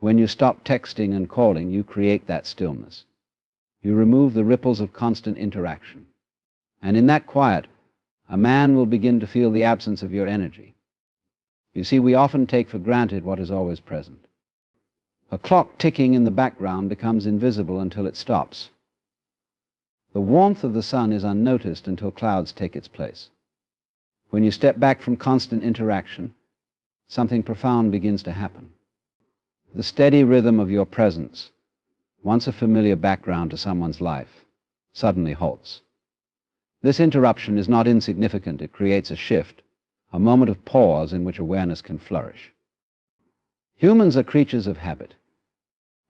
When you stop texting and calling, you create that stillness. You remove the ripples of constant interaction. And in that quiet, a man will begin to feel the absence of your energy. You see, we often take for granted what is always present. A clock ticking in the background becomes invisible until it stops. The warmth of the sun is unnoticed until clouds take its place. When you step back from constant interaction, something profound begins to happen. The steady rhythm of your presence, once a familiar background to someone's life, suddenly halts. This interruption is not insignificant. It creates a shift, a moment of pause in which awareness can flourish. Humans are creatures of habit,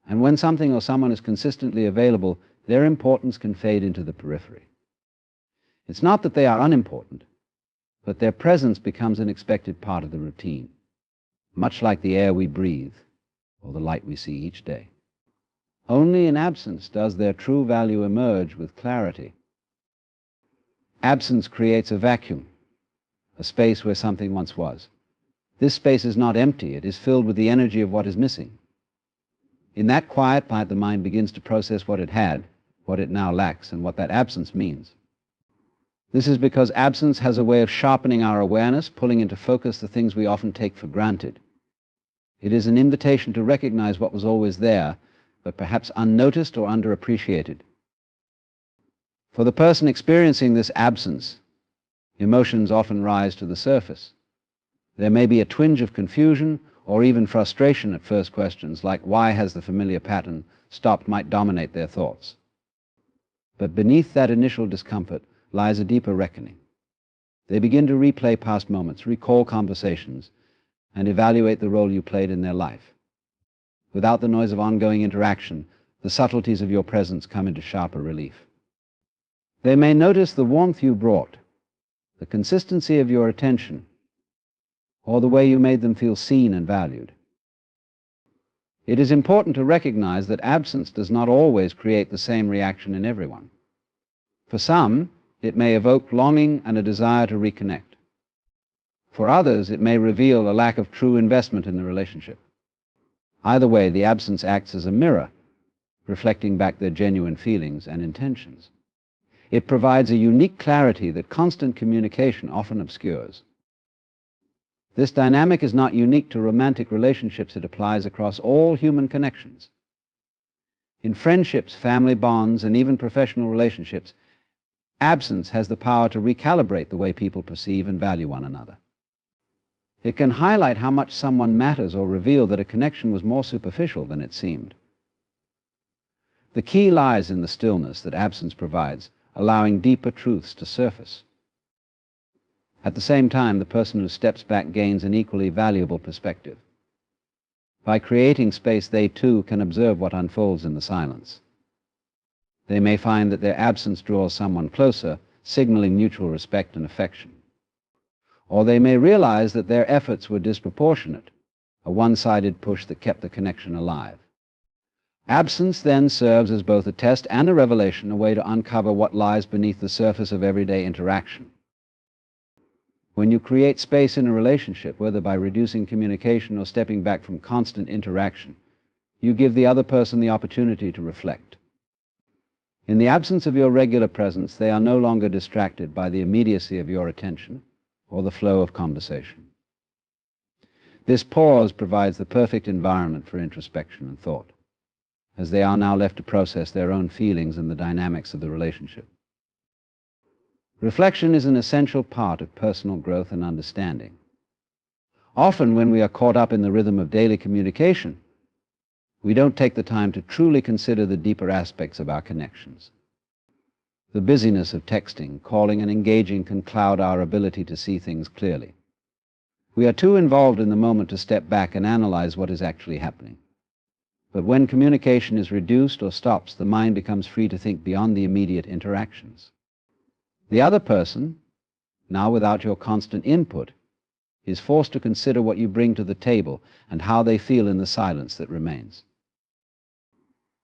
and when something or someone is consistently available, their importance can fade into the periphery. It's not that they are unimportant, but their presence becomes an expected part of the routine, much like the air we breathe or the light we see each day. Only in absence does their true value emerge with clarity. Absence creates a vacuum, a space where something once was. This space is not empty. It is filled with the energy of what is missing. In that quiet part, the mind begins to process what it had, what it now lacks, and what that absence means. This is because absence has a way of sharpening our awareness, pulling into focus the things we often take for granted. It is an invitation to recognize what was always there, but perhaps unnoticed or underappreciated. For the person experiencing this absence, emotions often rise to the surface. There may be a twinge of confusion or even frustration at first. Questions like why has the familiar pattern stopped might dominate their thoughts. But beneath that initial discomfort lies a deeper reckoning. They begin to replay past moments, recall conversations, and evaluate the role you played in their life. Without the noise of ongoing interaction, the subtleties of your presence come into sharper relief. They may notice the warmth you brought, the consistency of your attention, or the way you made them feel seen and valued. It is important to recognize that absence does not always create the same reaction in everyone. For some, it may evoke longing and a desire to reconnect. For others, it may reveal a lack of true investment in the relationship. Either way, the absence acts as a mirror, reflecting back their genuine feelings and intentions. It provides a unique clarity that constant communication often obscures. This dynamic is not unique to romantic relationships. It applies across all human connections. In friendships, family bonds, and even professional relationships, absence has the power to recalibrate the way people perceive and value one another. It can highlight how much someone matters or reveal that a connection was more superficial than it seemed. The key lies in the stillness that absence provides, allowing deeper truths to surface. At the same time, the person who steps back gains an equally valuable perspective. By creating space, they too can observe what unfolds in the silence. They may find that their absence draws someone closer, signaling mutual respect and affection. Or they may realize that their efforts were disproportionate, a one-sided push that kept the connection alive. Absence then serves as both a test and a revelation, a way to uncover what lies beneath the surface of everyday interaction. When you create space in a relationship, whether by reducing communication or stepping back from constant interaction, you give the other person the opportunity to reflect. In the absence of your regular presence, they are no longer distracted by the immediacy of your attention or the flow of conversation. This pause provides the perfect environment for introspection and thought, as they are now left to process their own feelings and the dynamics of the relationship. Reflection is an essential part of personal growth and understanding. Often, when we are caught up in the rhythm of daily communication, we don't take the time to truly consider the deeper aspects of our connections. The busyness of texting, calling, and engaging can cloud our ability to see things clearly. We are too involved in the moment to step back and analyze what is actually happening. But when communication is reduced or stops, the mind becomes free to think beyond the immediate interactions. The other person, now without your constant input, is forced to consider what you bring to the table and how they feel in the silence that remains.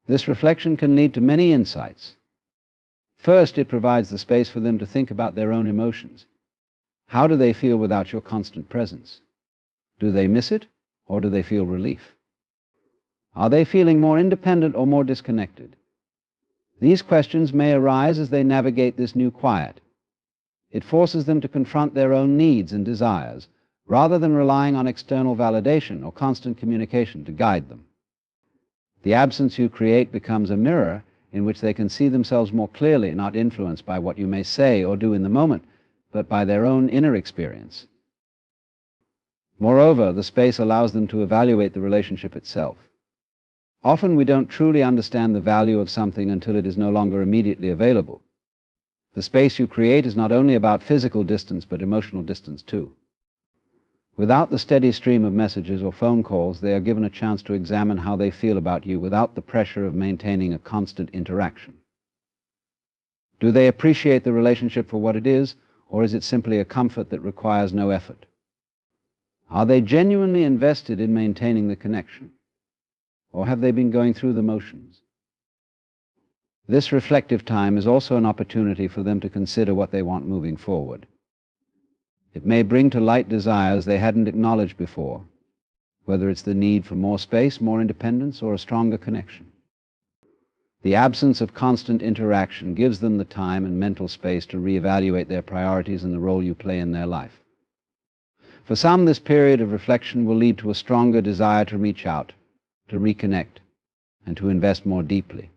This reflection can lead to many insights. First, it provides the space for them to think about their own emotions. How do they feel without your constant presence? Do they miss it, or do they feel relief? Are they feeling more independent or more disconnected? These questions may arise as they navigate this new quiet. It forces them to confront their own needs and desires, rather than relying on external validation or constant communication to guide them. The absence you create becomes a mirror in which they can see themselves more clearly, not influenced by what you may say or do in the moment, but by their own inner experience. Moreover, the space allows them to evaluate the relationship itself. Often we don't truly understand the value of something until it is no longer immediately available. The space you create is not only about physical distance, but emotional distance too. Without the steady stream of messages or phone calls, they are given a chance to examine how they feel about you without the pressure of maintaining a constant interaction. Do they appreciate the relationship for what it is, or is it simply a comfort that requires no effort? Are they genuinely invested in maintaining the connection, or have they been going through the motions? This reflective time is also an opportunity for them to consider what they want moving forward. It may bring to light desires they hadn't acknowledged before, whether it's the need for more space, more independence, or a stronger connection. The absence of constant interaction gives them the time and mental space to reevaluate their priorities and the role you play in their life. For some, this period of reflection will lead to a stronger desire to reach out, to reconnect, and to invest more deeply.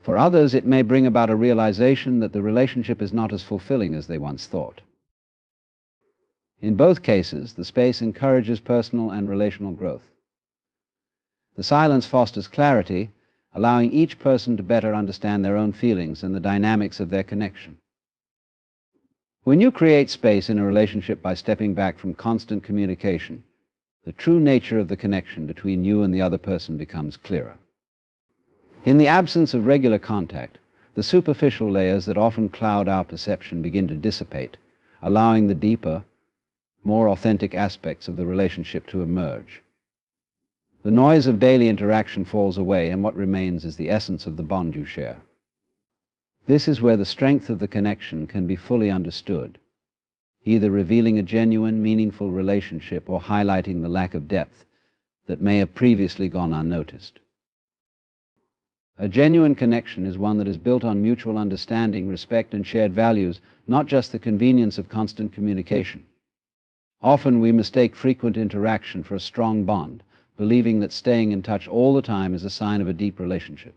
For others, it may bring about a realization that the relationship is not as fulfilling as they once thought. In both cases, the space encourages personal and relational growth. The silence fosters clarity, allowing each person to better understand their own feelings and the dynamics of their connection. When you create space in a relationship by stepping back from constant communication, the true nature of the connection between you and the other person becomes clearer. In the absence of regular contact, the superficial layers that often cloud our perception begin to dissipate, allowing the deeper, more authentic aspects of the relationship to emerge. The noise of daily interaction falls away, and what remains is the essence of the bond you share. This is where the strength of the connection can be fully understood, either revealing a genuine, meaningful relationship or highlighting the lack of depth that may have previously gone unnoticed. A genuine connection is one that is built on mutual understanding, respect, and shared values, not just the convenience of constant communication. Often we mistake frequent interaction for a strong bond, believing that staying in touch all the time is a sign of a deep relationship.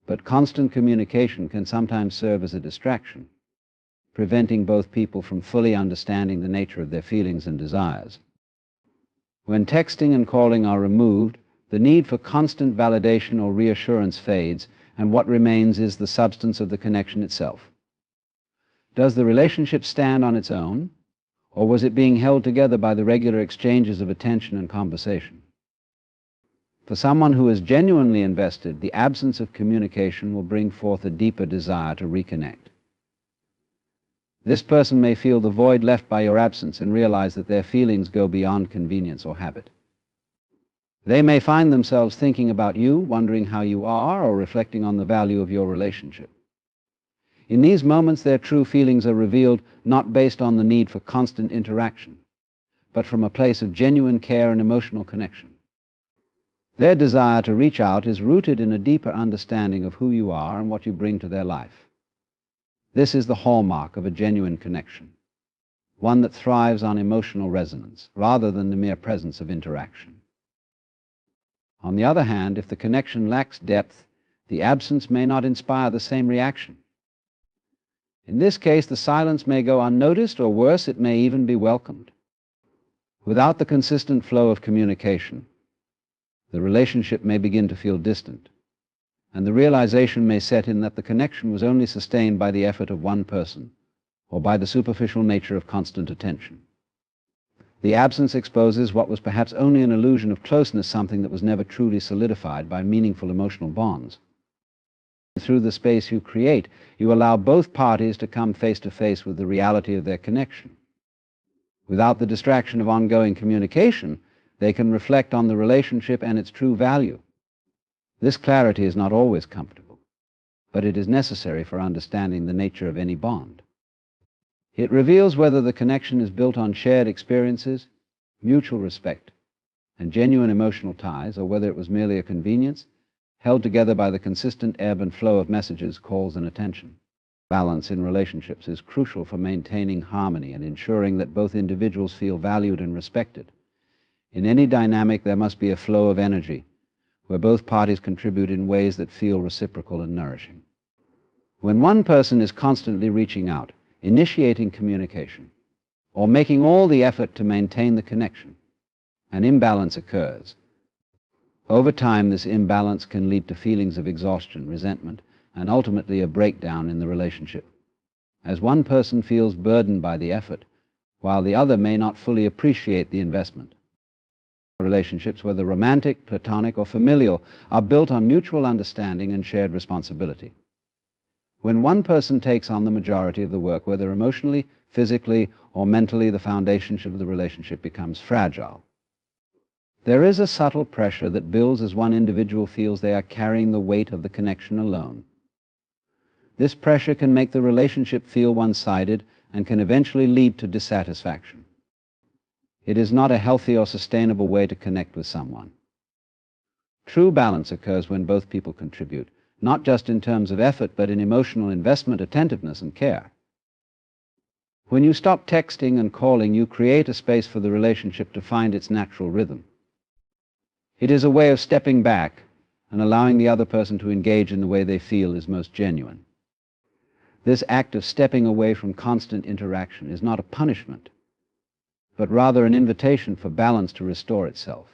But constant communication can sometimes serve as a distraction, preventing both people from fully understanding the nature of their feelings and desires. When texting and calling are removed, the need for constant validation or reassurance fades, and what remains is the substance of the connection itself. Does the relationship stand on its own, or was it being held together by the regular exchanges of attention and conversation? For someone who is genuinely invested, the absence of communication will bring forth a deeper desire to reconnect. This person may feel the void left by your absence and realize that their feelings go beyond convenience or habit. They may find themselves thinking about you, wondering how you are, or reflecting on the value of your relationship. In these moments, their true feelings are revealed not based on the need for constant interaction, but from a place of genuine care and emotional connection. Their desire to reach out is rooted in a deeper understanding of who you are and what you bring to their life. This is the hallmark of a genuine connection, one that thrives on emotional resonance rather than the mere presence of interaction. On the other hand, if the connection lacks depth, the absence may not inspire the same reaction. In this case, the silence may go unnoticed, or worse, it may even be welcomed. Without the consistent flow of communication, the relationship may begin to feel distant, and the realization may set in that the connection was only sustained by the effort of one person, or by the superficial nature of constant attention. The absence exposes what was perhaps only an illusion of closeness, something that was never truly solidified by meaningful emotional bonds. Through the space you create, you allow both parties to come face to face with the reality of their connection. Without the distraction of ongoing communication, they can reflect on the relationship and its true value. This clarity is not always comfortable, but it is necessary for understanding the nature of any bond. It reveals whether the connection is built on shared experiences, mutual respect, and genuine emotional ties, or whether it was merely a convenience, held together by the consistent ebb and flow of messages, calls, and attention. Balance in relationships is crucial for maintaining harmony and ensuring that both individuals feel valued and respected. In any dynamic, there must be a flow of energy, where both parties contribute in ways that feel reciprocal and nourishing. When one person is constantly reaching out, initiating communication, or making all the effort to maintain the connection, an imbalance occurs. Over time, this imbalance can lead to feelings of exhaustion, resentment, and ultimately a breakdown in the relationship, as one person feels burdened by the effort, while the other may not fully appreciate the investment. Relationships, whether romantic, platonic, or familial, are built on mutual understanding and shared responsibility. When one person takes on the majority of the work, whether emotionally, physically, or mentally, the foundation of the relationship becomes fragile. There is a subtle pressure that builds as one individual feels they are carrying the weight of the connection alone. This pressure can make the relationship feel one-sided and can eventually lead to dissatisfaction. It is not a healthy or sustainable way to connect with someone. True balance occurs when both people contribute, not just in terms of effort, but in emotional investment, attentiveness, and care. When you stop texting and calling, you create a space for the relationship to find its natural rhythm. It is a way of stepping back and allowing the other person to engage in the way they feel is most genuine. This act of stepping away from constant interaction is not a punishment, but rather an invitation for balance to restore itself.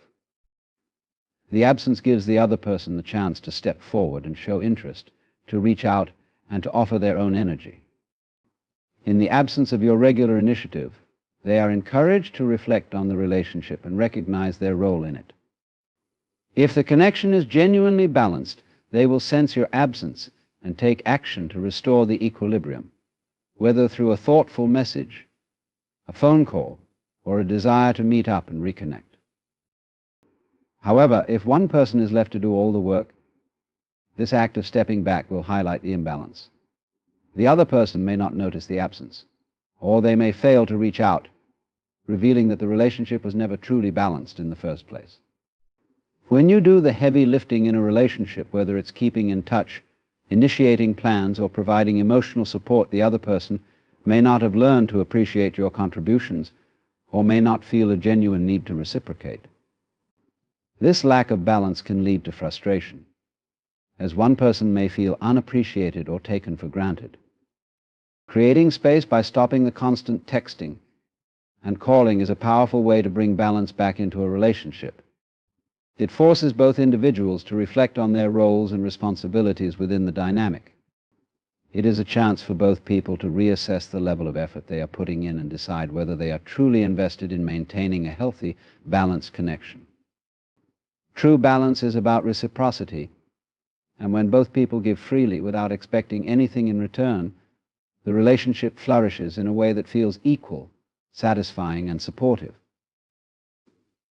The absence gives the other person the chance to step forward and show interest, to reach out, and to offer their own energy. In the absence of your regular initiative, they are encouraged to reflect on the relationship and recognize their role in it. If the connection is genuinely balanced, they will sense your absence and take action to restore the equilibrium, whether through a thoughtful message, a phone call, or a desire to meet up and reconnect. However, if one person is left to do all the work, this act of stepping back will highlight the imbalance. The other person may not notice the absence, or they may fail to reach out, revealing that the relationship was never truly balanced in the first place. When you do the heavy lifting in a relationship, whether it's keeping in touch, initiating plans, or providing emotional support, the other person may not have learned to appreciate your contributions or may not feel a genuine need to reciprocate. This lack of balance can lead to frustration, as one person may feel unappreciated or taken for granted. Creating space by stopping the constant texting and calling is a powerful way to bring balance back into a relationship. It forces both individuals to reflect on their roles and responsibilities within the dynamic. It is a chance for both people to reassess the level of effort they are putting in and decide whether they are truly invested in maintaining a healthy, balanced connection. True balance is about reciprocity, and when both people give freely without expecting anything in return, the relationship flourishes in a way that feels equal, satisfying, and supportive.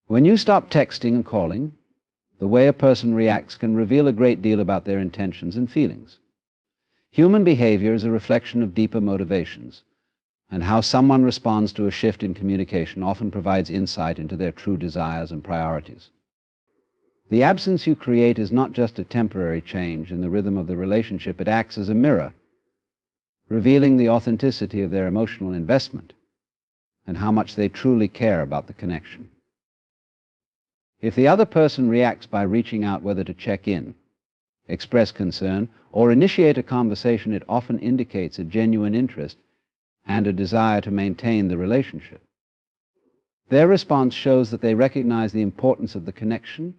When you stop texting and calling, the way a person reacts can reveal a great deal about their intentions and feelings. Human behavior is a reflection of deeper motivations, and how someone responds to a shift in communication often provides insight into their true desires and priorities. The absence you create is not just a temporary change in the rhythm of the relationship, it acts as a mirror, revealing the authenticity of their emotional investment and how much they truly care about the connection. If the other person reacts by reaching out, whether to check in, express concern, or initiate a conversation, it often indicates a genuine interest and a desire to maintain the relationship. Their response shows that they recognize the importance of the connection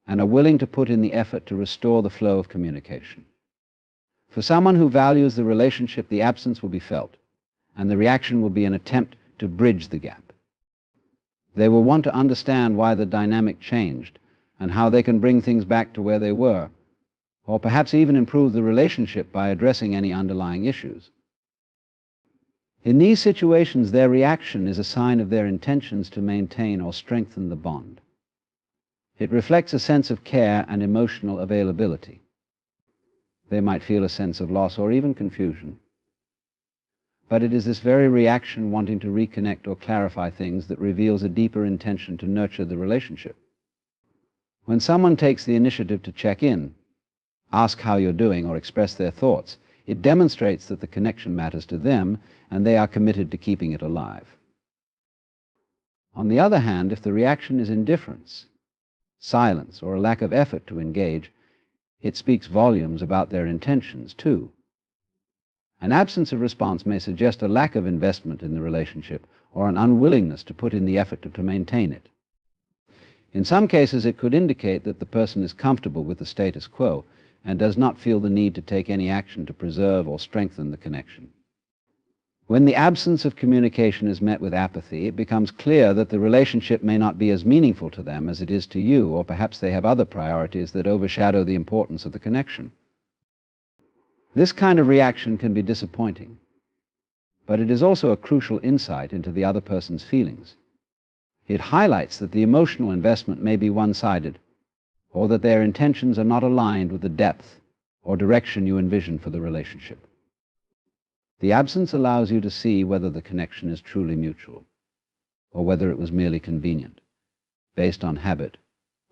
and are willing to put in the effort to restore the flow of communication. For someone who values the relationship, the absence will be felt, and the reaction will be an attempt to bridge the gap. They will want to understand why the dynamic changed and how they can bring things back to where they were, or perhaps even improve the relationship by addressing any underlying issues. In these situations, their reaction is a sign of their intentions to maintain or strengthen the bond. It reflects a sense of care and emotional availability. They might feel a sense of loss or even confusion. But it is this very reaction, wanting to reconnect or clarify things, that reveals a deeper intention to nurture the relationship. When someone takes the initiative to check in, ask how you're doing, or express their thoughts, it demonstrates that the connection matters to them and they are committed to keeping it alive. On the other hand, if the reaction is indifference, silence, or a lack of effort to engage, it speaks volumes about their intentions too. An absence of response may suggest a lack of investment in the relationship or an unwillingness to put in the effort to maintain it. In some cases, it could indicate that the person is comfortable with the status quo and does not feel the need to take any action to preserve or strengthen the connection. When the absence of communication is met with apathy, it becomes clear that the relationship may not be as meaningful to them as it is to you, or perhaps they have other priorities that overshadow the importance of the connection. This kind of reaction can be disappointing, but it is also a crucial insight into the other person's feelings. It highlights that the emotional investment may be one-sided, or that their intentions are not aligned with the depth or direction you envision for the relationship. The absence allows you to see whether the connection is truly mutual, or whether it was merely convenient, based on habit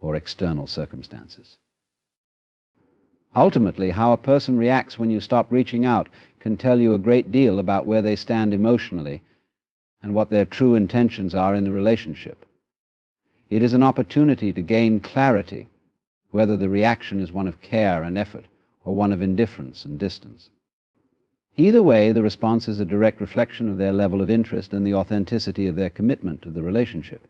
or external circumstances. Ultimately, how a person reacts when you stop reaching out can tell you a great deal about where they stand emotionally and what their true intentions are in the relationship. It is an opportunity to gain clarity whether the reaction is one of care and effort or one of indifference and distance. Either way, the response is a direct reflection of their level of interest and the authenticity of their commitment to the relationship.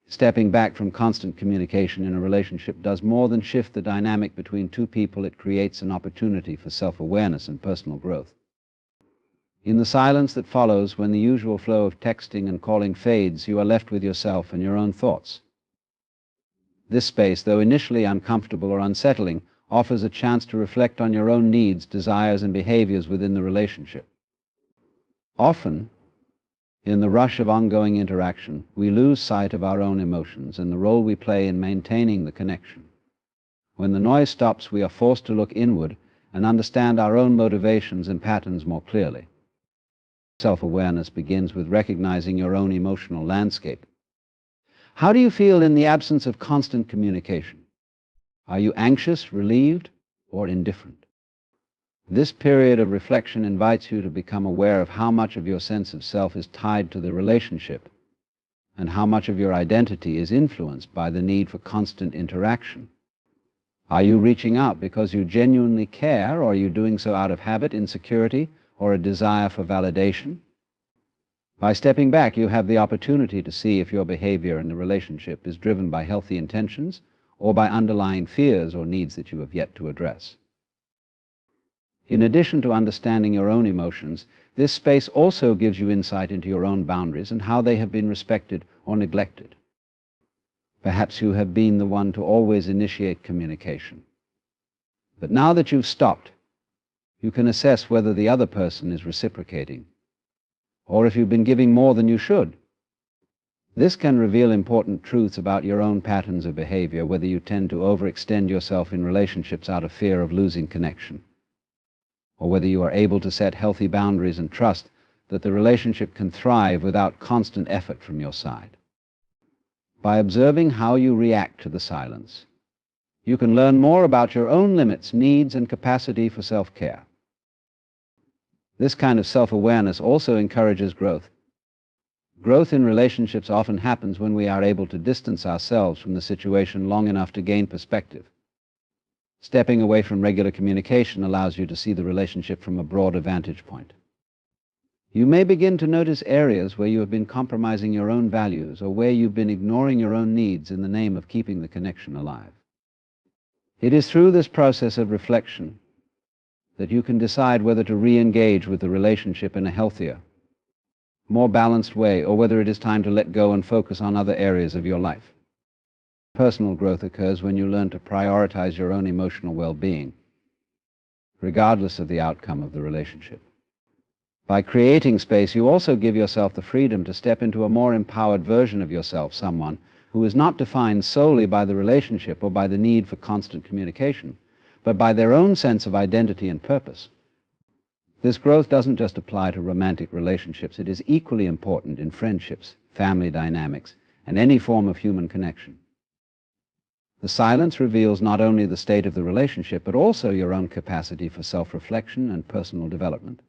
Stepping back from constant communication in a relationship does more than shift the dynamic between two people. It creates an opportunity for self-awareness and personal growth. In the silence that follows, when the usual flow of texting and calling fades, you are left with yourself and your own thoughts. This space, though initially uncomfortable or unsettling, offers a chance to reflect on your own needs, desires, and behaviors within the relationship. Often, in the rush of ongoing interaction, we lose sight of our own emotions and the role we play in maintaining the connection. When the noise stops, we are forced to look inward and understand our own motivations and patterns more clearly. Self-awareness begins with recognizing your own emotional landscape. How do you feel in the absence of constant communication? Are you anxious, relieved, or indifferent? This period of reflection invites you to become aware of how much of your sense of self is tied to the relationship and how much of your identity is influenced by the need for constant interaction. Are you reaching out because you genuinely care, or are you doing so out of habit, insecurity, or a desire for validation? By stepping back, you have the opportunity to see if your behavior in the relationship is driven by healthy intentions or by underlying fears or needs that you have yet to address. In addition to understanding your own emotions, this space also gives you insight into your own boundaries and how they have been respected or neglected. Perhaps you have been the one to always initiate communication. But now that you've stopped, you can assess whether the other person is reciprocating, or if you've been giving more than you should. This can reveal important truths about your own patterns of behavior, whether you tend to overextend yourself in relationships out of fear of losing connection, or whether you are able to set healthy boundaries and trust that the relationship can thrive without constant effort from your side. By observing how you react to the silence, you can learn more about your own limits, needs, and capacity for self-care. This kind of self-awareness also encourages growth. Growth in relationships often happens when we are able to distance ourselves from the situation long enough to gain perspective. Stepping away from regular communication allows you to see the relationship from a broader vantage point. You may begin to notice areas where you have been compromising your own values or where you've been ignoring your own needs in the name of keeping the connection alive. It is through this process of reflection that you can decide whether to re-engage with the relationship in a healthier, more balanced way, or whether it is time to let go and focus on other areas of your life. Personal growth occurs when you learn to prioritize your own emotional well-being, regardless of the outcome of the relationship. By creating space, you also give yourself the freedom to step into a more empowered version of yourself, someone who is not defined solely by the relationship or by the need for constant communication, but by their own sense of identity and purpose. This growth doesn't just apply to romantic relationships. It is equally important in friendships, family dynamics, and any form of human connection. The silence reveals not only the state of the relationship, but also your own capacity for self-reflection and personal development.